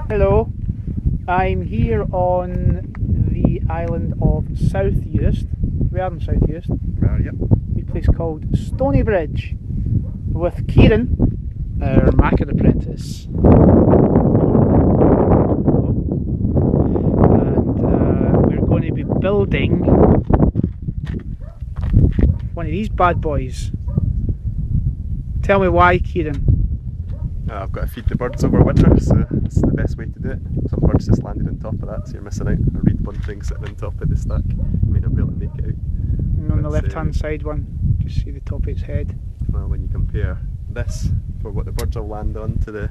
Hello, I'm here on the island of South Uist. We are in South Uist. Yep. A place called Stony Bridge with Kieren, our Machair apprentice. And we're going to be building one of these bad boys. Tell me why, Kieren. I've got to feed the birds over winter, so it's the best way to do it. Some birds just landed on top of that, so you're missing out. A reed bunting sitting on top of the stack. You may not be able to make it out. And on the left hand side one, just see the top of its head. Well, when you compare this for what the birds will land on to the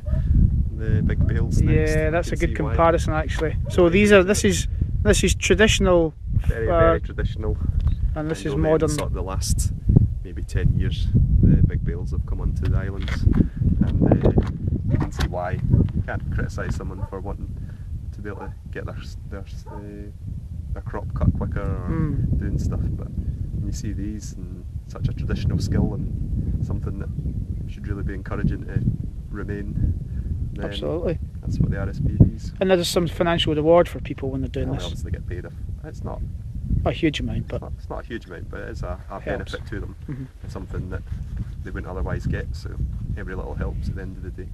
big bales next, yeah, that's a good comparison actually. So this is traditional, very traditional, and this is only modern. in sort of the last maybe 10 years, the big bales have come onto the islands, and you can see why. You can't criticise someone for wanting to be able to get their crop cut quicker or doing stuff, but when you see these and such a traditional skill and something that should really be encouraging to remain, then absolutely, that's what the RSPBs. And there's some financial reward for people when they're doing this. Obviously they get paid. It's not a huge amount, but it's not a huge amount, but it is a benefit to them. It's something that they wouldn't otherwise get, so every little helps at the end of the day.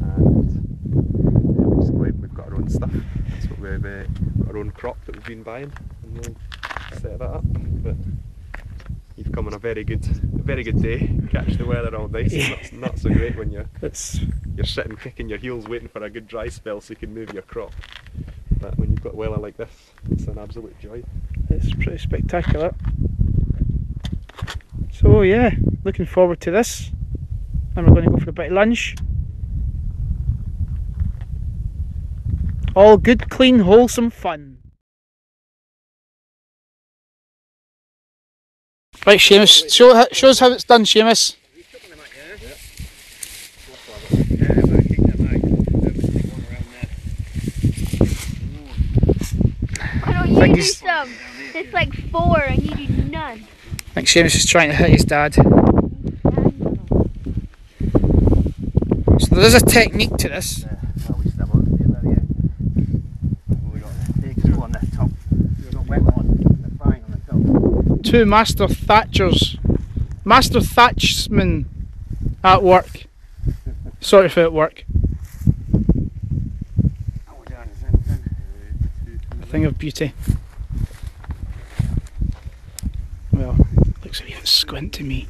And yeah, we just go out and we've got our own stuff. That's what we've got our own crop that we've been buying, and we'll set that up. But you've come on a very good day. Catch the weather all nice. Yeah. It's not so great when you're sitting kicking your heels waiting for a good dry spell so you can move your crop. But when you've got weather like this, it's an absolute joy. It's pretty spectacular. So yeah, looking forward to this. And we're going to go for a bit of lunch. All good, clean, wholesome fun. Right, Seamus, show us how it's done, Seamus. Why don't you do some? It's like 4 and you do none. I think Seamus is trying to hit his dad. So there is a technique to this. Two master thatchsmen at work. Sorry for at work. A thing of beauty. Well, looks a wee bit squint to me.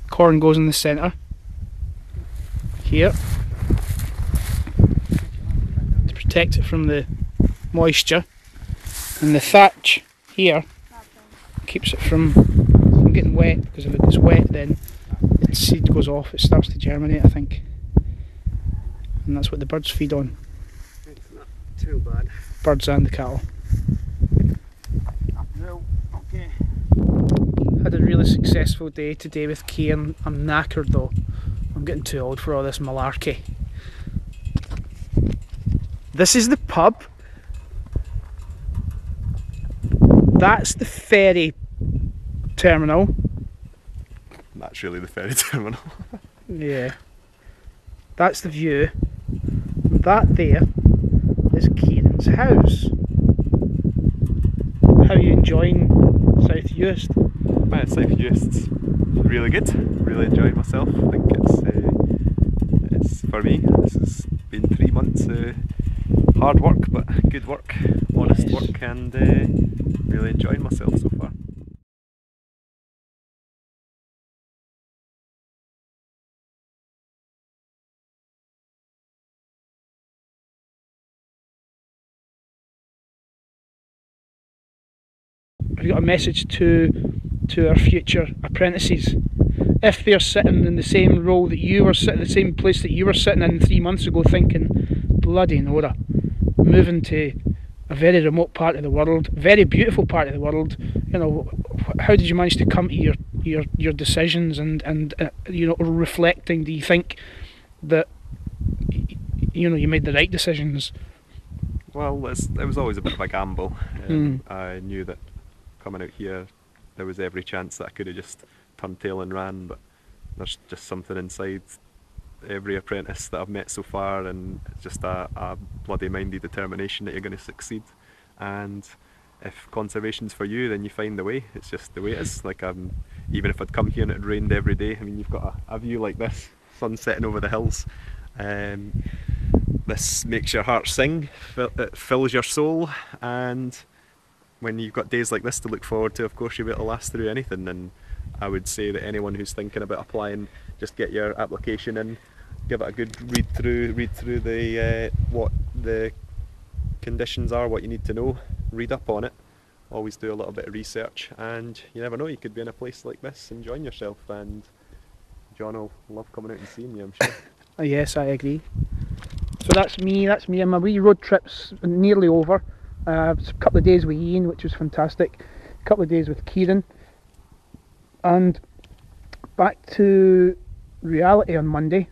Corn goes in the centre. Here. To protect it from the moisture. And the thatch here keeps it from getting wet, because if it gets wet then the seed goes off, it starts to germinate, I think. And that's what the birds feed on. It's not too bad. Birds and the cattle. No, okay. Had a really successful day today with Kieren. I'm knackered though. I'm getting too old for all this malarkey. This is the pub. That's the ferry terminal. That's really the ferry terminal. Yeah. That's the view. That there is Kieren's house. How are you enjoying South Uist? South Uist's really good. Really enjoying myself. I think it's for me. This has been 3 months hard work, but good work, honest work, and really enjoying myself so far. Have you got a message to our future apprentices? If they're sitting in the same role that you were sitting, the same place that you were sitting in 3 months ago, thinking, bloody Nora, moving to a very remote part of the world, very beautiful part of the world, you know, how did you manage to come to your decisions and you know, reflecting? Do you think that you know you made the right decisions? Well, it was always a bit of a gamble. I knew that coming out here there was every chance that I could have just turned tail and ran, but there's just something inside every apprentice that I've met so far, and it's just a bloody mindy determination that you're going to succeed. And if conservation's for you, then you find the way. It's just the way it is. Like, even if I'd come here and it rained every day, I mean, you've got a view like this, sun setting over the hills. This makes your heart sing, it fills your soul, and when you've got days like this to look forward to, of course you'll be able to last through anything. And I would say that anyone who's thinking about applying, just get your application in, give it a good read through the what the conditions are, what you need to know, read up on it, always do a little bit of research, and you never know, you could be in a place like this enjoying yourself. And John will love coming out and seeing you, I'm sure. Yes, I agree. So that's me and my wee road trip's nearly over. It's a couple of days with Ian, which was fantastic, a couple of days with Kieren, and back to reality on Monday.